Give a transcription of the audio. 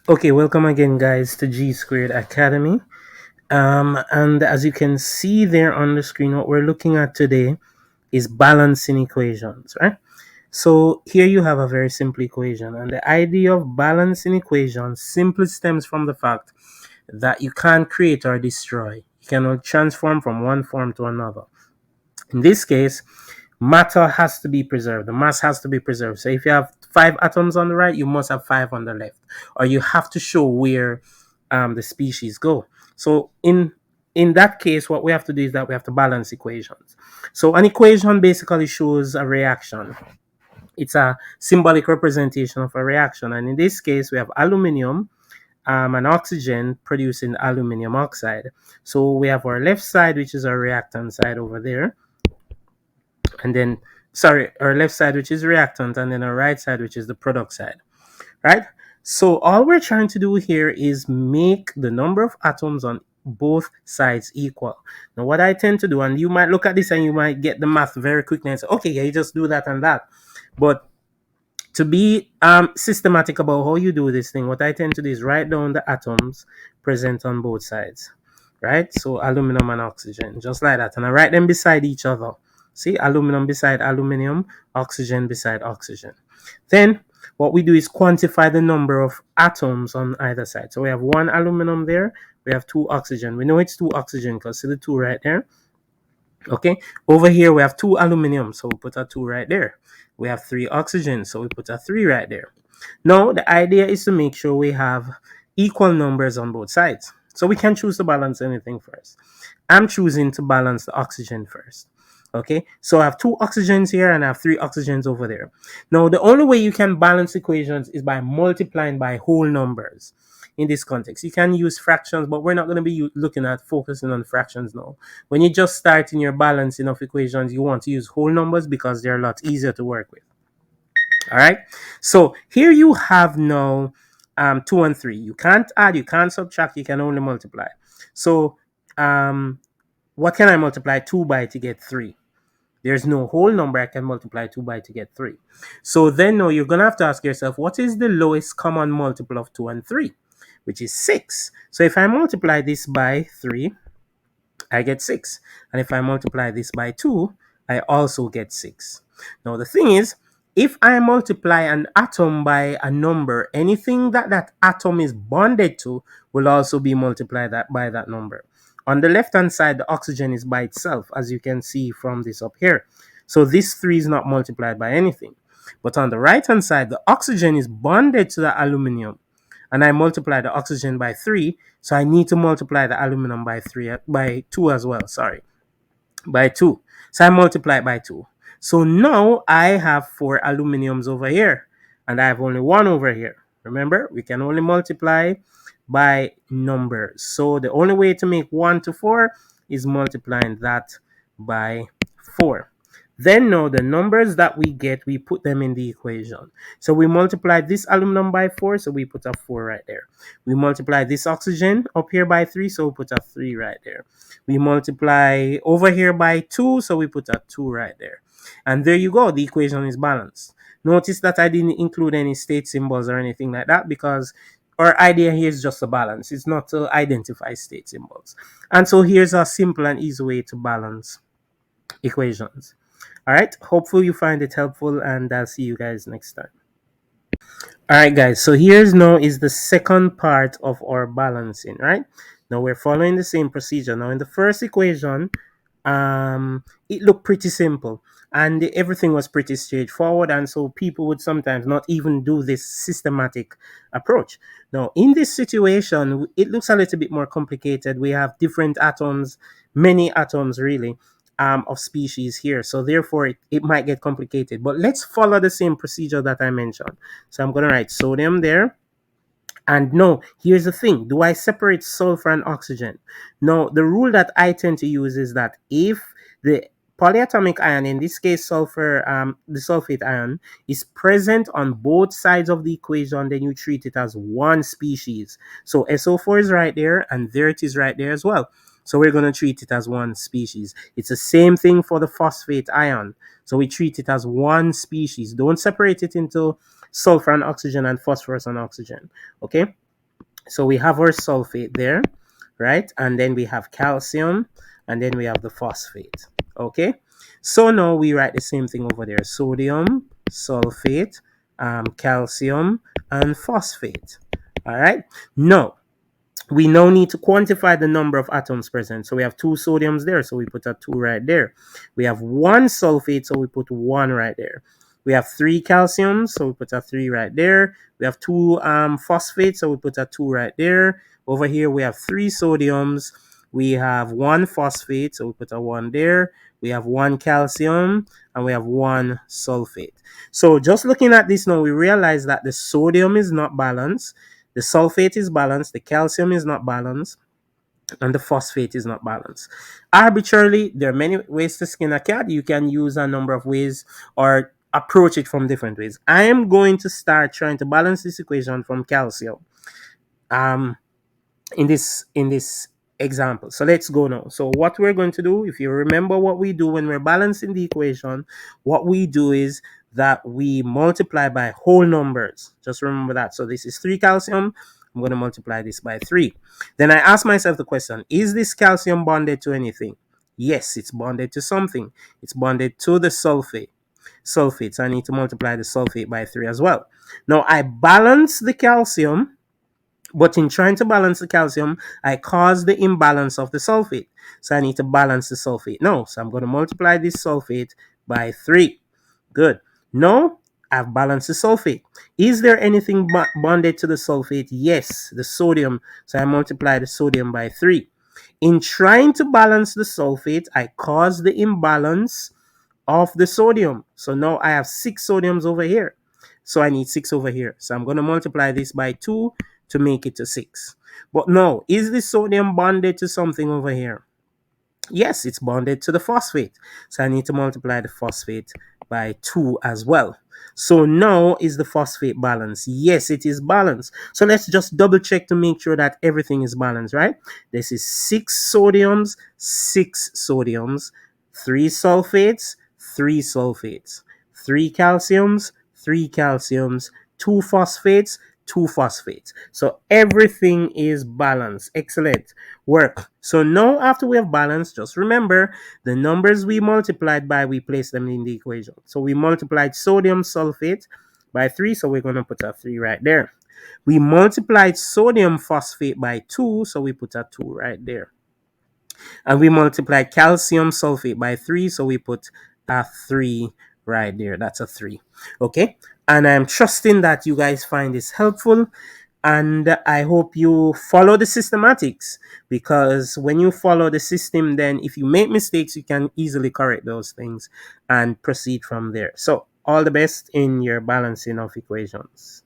Okay, welcome again, guys, to G Squared Academy. And as you can see there on the screen, what we're looking at today is balancing equations, right? So here you have a very simple equation, and the idea of balancing equations simply stems from the fact that you can't create or destroy. You cannot transform from one form to another. In this case, matter has to be preserved. The mass has to be preserved. So if you have 5 atoms on the right, you must have 5 on the left, or you have to show where the species go. So in that case, what we have to do is that we have to balance equations. So an equation basically shows a reaction. It's a symbolic representation of a reaction, and in this case, we have aluminum and oxygen producing aluminum oxide. So we have our left side, which is our reactant side over there, and then our left side, which is reactant, and then our right side, which is the product side, right? So all we're trying to do here is make the number of atoms on both sides equal. Now what I tend to do, and you might look at this and you might get the math very quickly and say, okay, yeah, you just do that and that. But to be systematic about how you do this thing, what I tend to do is write down the atoms present on both sides, right? So aluminum and oxygen, just like that. And I write them beside each other. See, aluminum beside aluminum, oxygen beside oxygen. Then what we do is quantify the number of atoms on either side. So we have 1 aluminum there, we have 2 oxygen. We know it's 2 oxygen because see the 2 right there. Okay, over here we have 2 aluminum, so we put a 2 right there. We have 3 oxygen, so we put a 3 right there. Now the idea is to make sure we have equal numbers on both sides. So we can choose to balance anything first. I'm choosing to balance the oxygen first. Okay, so I have 2 oxygens here and I have 3 oxygens over there. Now the only way you can balance equations is by multiplying by whole numbers. In this context, you can use fractions, but we're not going to be looking at focusing on fractions now. When you just start in your balancing of equations, you want to use whole numbers because they're a lot easier to work with. All right, so here you have now 2 and 3. You can't add, you can't subtract, you can only multiply. So what can I multiply 2 by to get 3? There's no whole number I can multiply 2 by to get 3. So then now you're going to have to ask yourself, what is the lowest common multiple of 2 and 3? Which is 6. So if I multiply this by 3, I get 6. And if I multiply this by 2, I also get 6. Now the thing is, if I multiply an atom by a number, anything that that atom is bonded to will also be multiplied by that number. On the left hand side, the oxygen is by itself, as you can see from this up here. So this 3 is not multiplied by anything. But on the right hand side, the oxygen is bonded to the aluminum, and I multiply the oxygen by 3, so I need to multiply the aluminum by 2 as well, sorry, by 2. So I multiply it by 2. So now I have 4 aluminiums over here, and I have only 1 over here. Remember, we can only multiply by numbers. So the only way to make 1 to 4 is multiplying that by 4. Then now the numbers that we get, we put them in the equation. So we multiply this aluminum by 4, so we put a 4 right there. We multiply this oxygen up here by 3, so we put a 3 right there. We multiply over here by 2, so we put a 2 right there. And there you go, the equation is balanced. Notice that I didn't include any state symbols or anything like that because our idea here is just a balance. It's not to identify state symbols. And so here's a simple and easy way to balance equations. All right, hopefully you find it helpful, and I'll see you guys next time. All right, guys, so here's now is the second part of our balancing, right? Now we're following the same procedure. Now in the first equation, it looked pretty simple and everything was pretty straightforward, and so people would sometimes not even do this systematic approach. Now in this situation, it looks a little bit more complicated. We have different atoms, many atoms really, of species here, so therefore it might get complicated, but let's follow the same procedure that I mentioned. So I'm going to write sodium there. And no, here's the thing. Do I separate sulfur and oxygen? No, the rule that I tend to use is that if the polyatomic ion, in this case sulfur, the sulfate ion, is present on both sides of the equation, then you treat it as one species. So SO4 is right there, and there it is right there as well. So we're going to treat it as one species. It's the same thing for the phosphate ion. So we treat it as one species. Don't separate it into sulfur and oxygen and phosphorus and oxygen. Okay? So we have our sulfate there, right? And then we have calcium, and then we have the phosphate. Okay? So now we write the same thing over there: sodium, sulfate, calcium, and phosphate. All right? Now, we now need to quantify the number of atoms present. So we have two sodiums there, so we put a 2 right there. We have one sulfate, so we put 1 right there. We have 3 calciums, so we put a 3 right there. We have 2 phosphates, so we put a 2 right there. Over here, we have 3 sodiums. We have 1 phosphate, so we put a 1 there. We have 1 calcium, and we have 1 sulfate. So just looking at this now, we realize that the sodium is not balanced, the sulfate is balanced, the calcium is not balanced, and the phosphate is not balanced. Arbitrarily, there are many ways to skin a cat. You can use a number of ways or approach it from different ways. I am going to start trying to balance this equation from calcium. In this example. So let's go now. So what we're going to do, if you remember what we do when we're balancing the equation, what we do is that we multiply by whole numbers. Just remember that. So this is 3 calcium. I'm going to multiply this by 3. Then I ask myself the question, is this calcium bonded to anything? Yes, it's bonded to something. It's bonded to the sulfate. So I need to multiply the sulfate by 3 as well. Now I balance the calcium, but in trying to balance the calcium, I cause the imbalance of the sulfate. So I need to balance the sulfate now. So I'm going to multiply this sulfate by 3. Good. Now I've balanced the sulfate. Is there anything bonded to the sulfate? Yes, the sodium. So I multiply the sodium by 3. In trying to balance the sulfate, I cause the imbalance of the sodium. So now I have 6 sodiums over here. So I need 6 over here. So I'm going to multiply this by 2 to make it to 6. But no, is the sodium bonded to something over here? Yes, it's bonded to the phosphate. So I need to multiply the phosphate by 2 as well. So now is the phosphate balanced? Yes, it is balanced. So let's just double check to make sure that everything is balanced, right? This is 6 sodiums, 6 sodiums, 3 sulfates, 3 sulfates, 3 calciums, 3 calciums, 2 phosphates, 2 phosphates. So everything is balanced. Excellent work. So now after we have balanced, just remember the numbers we multiplied by, we place them in the equation. So we multiplied sodium sulfate by 3, so we're going to put a 3 right there. We multiplied sodium phosphate by 2, so we put a 2 right there. And we multiplied calcium sulfate by 3, so we put a 3 right there. That's a 3. Okay? And I'm trusting that you guys find this helpful. And I hope you follow the systematics, because when you follow the system, then if you make mistakes, you can easily correct those things and proceed from there. So all the best in your balancing of equations.